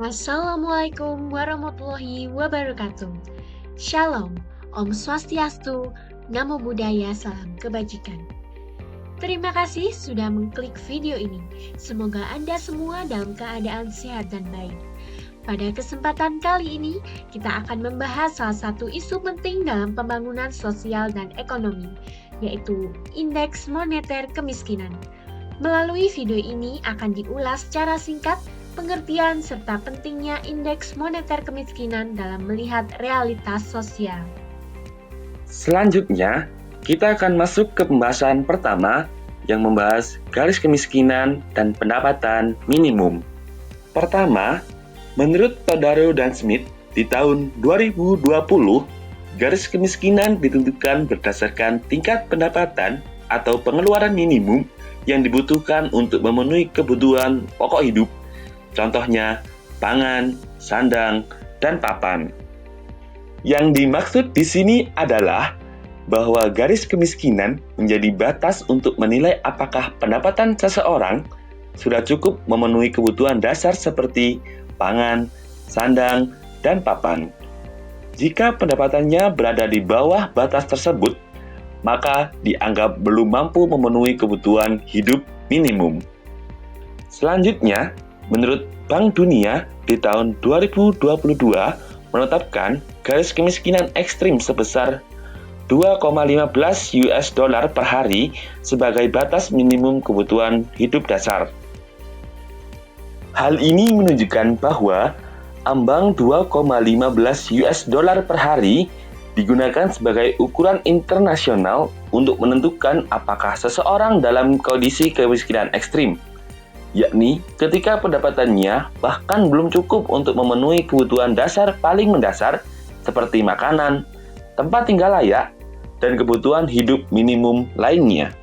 Assalamualaikum warahmatullahi wabarakatuh. Shalom, Om Swastiastu, Namo Buddhaya, salam kebajikan. Terima kasih sudah mengklik video ini. Semoga Anda semua dalam keadaan sehat dan baik. Pada kesempatan kali ini, kita akan membahas salah satu isu penting dalam pembangunan sosial dan ekonomi, yaitu indeks moneter kemiskinan. Melalui video ini akan diulas secara singkat pengertian serta pentingnya indeks moneter kemiskinan dalam melihat realitas sosial. Selanjutnya, kita akan masuk ke pembahasan pertama yang membahas garis kemiskinan dan pendapatan minimum. Pertama, menurut Todaro dan Smith, di tahun 2020, garis kemiskinan ditentukan berdasarkan tingkat pendapatan atau pengeluaran minimum yang dibutuhkan untuk memenuhi kebutuhan pokok hidup. Contohnya, pangan, sandang, dan papan. Yang dimaksud di sini adalah bahwa garis kemiskinan menjadi batas untuk menilai apakah pendapatan seseorang sudah cukup memenuhi kebutuhan dasar seperti pangan, sandang, dan papan. Jika pendapatannya berada di bawah batas tersebut, maka dianggap belum mampu memenuhi kebutuhan hidup minimum. Selanjutnya, menurut Bank Dunia di tahun 2022 menetapkan garis kemiskinan ekstrim sebesar 2,15 US dollar per hari sebagai batas minimum kebutuhan hidup dasar. Hal ini menunjukkan bahwa ambang 2,15 US dollar per hari digunakan sebagai ukuran internasional untuk menentukan apakah seseorang dalam kondisi kemiskinan ekstrim, yakni ketika pendapatannya bahkan belum cukup untuk memenuhi kebutuhan dasar paling mendasar seperti makanan, tempat tinggal layak, dan kebutuhan hidup minimum lainnya.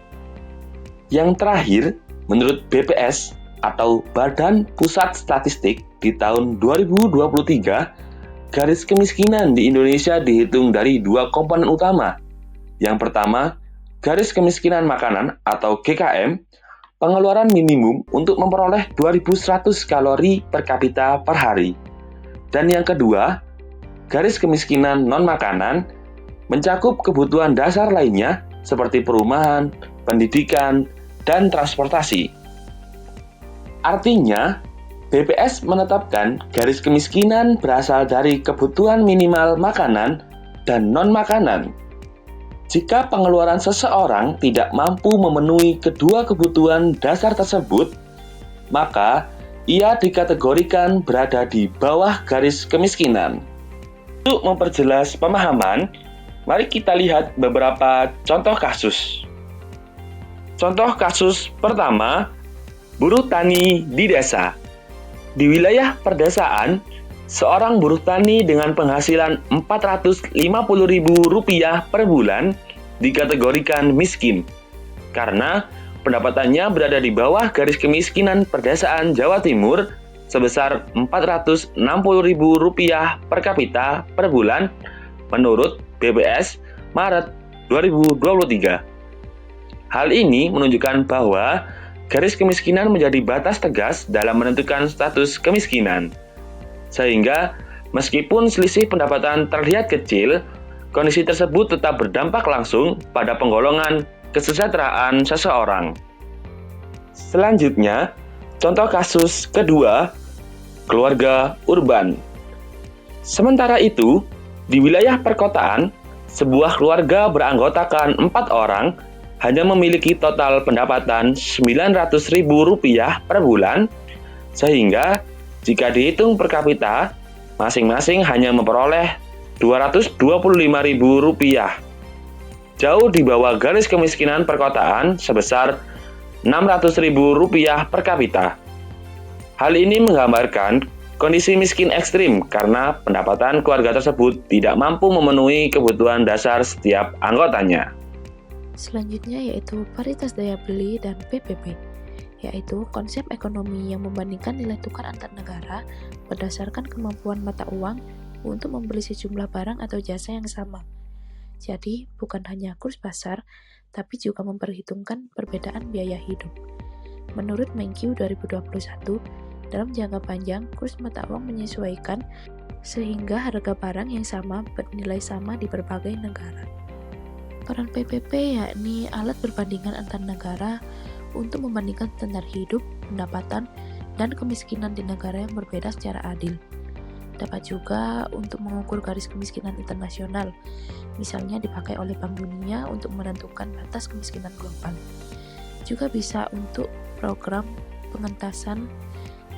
Yang terakhir, menurut BPS atau Badan Pusat Statistik di tahun 2023, garis kemiskinan di Indonesia dihitung dari dua komponen utama. Yang pertama, garis kemiskinan makanan atau GKM, pengeluaran minimum untuk memperoleh 2.100 kalori per kapita per hari. Dan yang kedua, garis kemiskinan non-makanan mencakup kebutuhan dasar lainnya seperti perumahan, pendidikan, dan transportasi. Artinya, BPS menetapkan garis kemiskinan berasal dari kebutuhan minimal makanan dan non-makanan. Jika pengeluaran seseorang tidak mampu memenuhi kedua kebutuhan dasar tersebut, maka ia dikategorikan berada di bawah garis kemiskinan. Untuk memperjelas pemahaman, mari kita lihat beberapa contoh kasus. Contoh kasus pertama, buruh tani di desa. Di wilayah perdesaan, seorang buruh tani dengan penghasilan Rp450.000 per bulan dikategorikan miskin karena pendapatannya berada di bawah garis kemiskinan perdesaan Jawa Timur sebesar Rp460.000 per kapita per bulan menurut BPS Maret 2023. Hal ini menunjukkan bahwa garis kemiskinan menjadi batas tegas dalam menentukan status kemiskinan. Sehingga, meskipun selisih pendapatan terlihat kecil, kondisi tersebut tetap berdampak langsung pada penggolongan kesejahteraan seseorang. Selanjutnya, contoh kasus kedua, keluarga urban. Sementara itu, di wilayah perkotaan, sebuah keluarga beranggotakan 4 orang hanya memiliki total pendapatan Rp900.000 per bulan, sehingga jika dihitung per kapita, masing-masing hanya memperoleh Rp225.000, jauh di bawah garis kemiskinan perkotaan sebesar Rp600.000 per kapita. Hal ini menggambarkan kondisi miskin ekstrim karena pendapatan keluarga tersebut tidak mampu memenuhi kebutuhan dasar setiap anggotanya. Selanjutnya yaitu paritas daya beli dan PPP, yaitu konsep ekonomi yang membandingkan nilai tukar antar negara berdasarkan kemampuan mata uang untuk membeli sejumlah barang atau jasa yang sama. Jadi, bukan hanya kurs pasar, tapi juga memperhitungkan perbedaan biaya hidup. Menurut Menkyu 2021, Dalam jangka panjang, kurs mata uang menyesuaikan sehingga harga barang yang sama bernilai sama di berbagai negara. Peran PPP yakni alat perbandingan antar negara untuk membandingkan standar hidup, pendapatan, dan kemiskinan di negara yang berbeda secara adil. Dapat juga untuk mengukur garis kemiskinan internasional, misalnya dipakai oleh Bank Dunia untuk menentukan batas kemiskinan global. Juga bisa untuk program pengentasan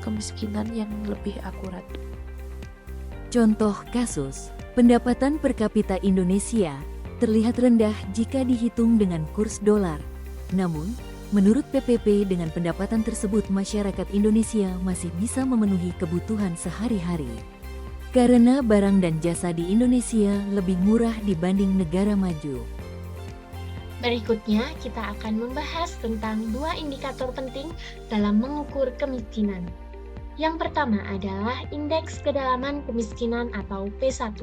kemiskinan yang lebih akurat. Contoh kasus, pendapatan per kapita Indonesia terlihat rendah jika dihitung dengan kurs dolar. Namun, menurut PPP dengan pendapatan tersebut masyarakat Indonesia masih bisa memenuhi kebutuhan sehari-hari. Karena barang dan jasa di Indonesia lebih murah dibanding negara maju. Berikutnya, kita akan membahas tentang 2 indikator penting dalam mengukur kemiskinan. Yang pertama adalah Indeks Kedalaman Kemiskinan atau P1.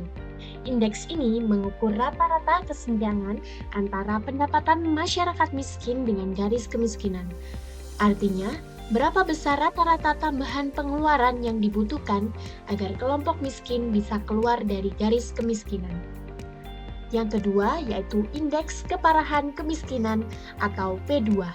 Indeks ini mengukur rata-rata kesenjangan antara pendapatan masyarakat miskin dengan garis kemiskinan. Artinya, berapa besar rata-rata tambahan pengeluaran yang dibutuhkan agar kelompok miskin bisa keluar dari garis kemiskinan. Yang kedua yaitu Indeks Keparahan Kemiskinan atau P2.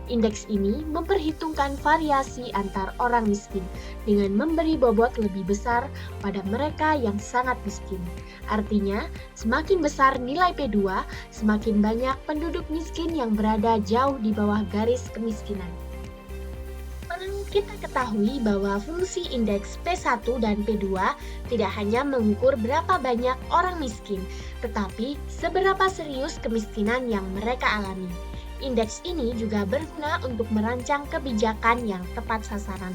Indeks ini memperhitungkan variasi antar orang miskin dengan memberi bobot lebih besar pada mereka yang sangat miskin. Artinya, semakin besar nilai P2, semakin banyak penduduk miskin yang berada jauh di bawah garis kemiskinan. Perlu kita ketahui bahwa fungsi indeks P1 dan P2 tidak hanya mengukur berapa banyak orang miskin, tetapi seberapa serius kemiskinan yang mereka alami. Indeks ini juga berguna untuk merancang kebijakan yang tepat sasaran.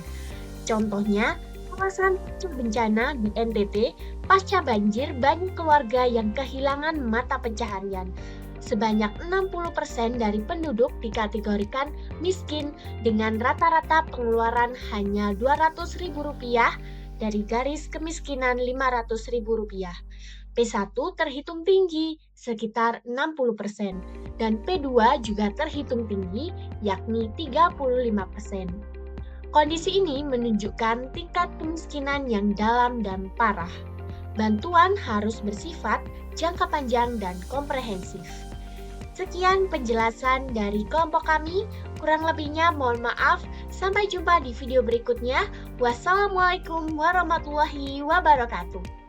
Contohnya, kawasan bencana di NTT pasca banjir banyak keluarga yang kehilangan mata pencaharian. Sebanyak 60% dari penduduk dikategorikan miskin dengan rata-rata pengeluaran hanya Rp200.000 dari garis kemiskinan Rp500.000. P1 terhitung tinggi, sekitar 60%, dan P2 juga terhitung tinggi, yakni 35%. Kondisi ini menunjukkan tingkat kemiskinan yang dalam dan parah. Bantuan harus bersifat jangka panjang dan komprehensif. Sekian penjelasan dari kelompok kami, kurang lebihnya mohon maaf. Sampai jumpa di video berikutnya. Wassalamualaikum warahmatullahi wabarakatuh.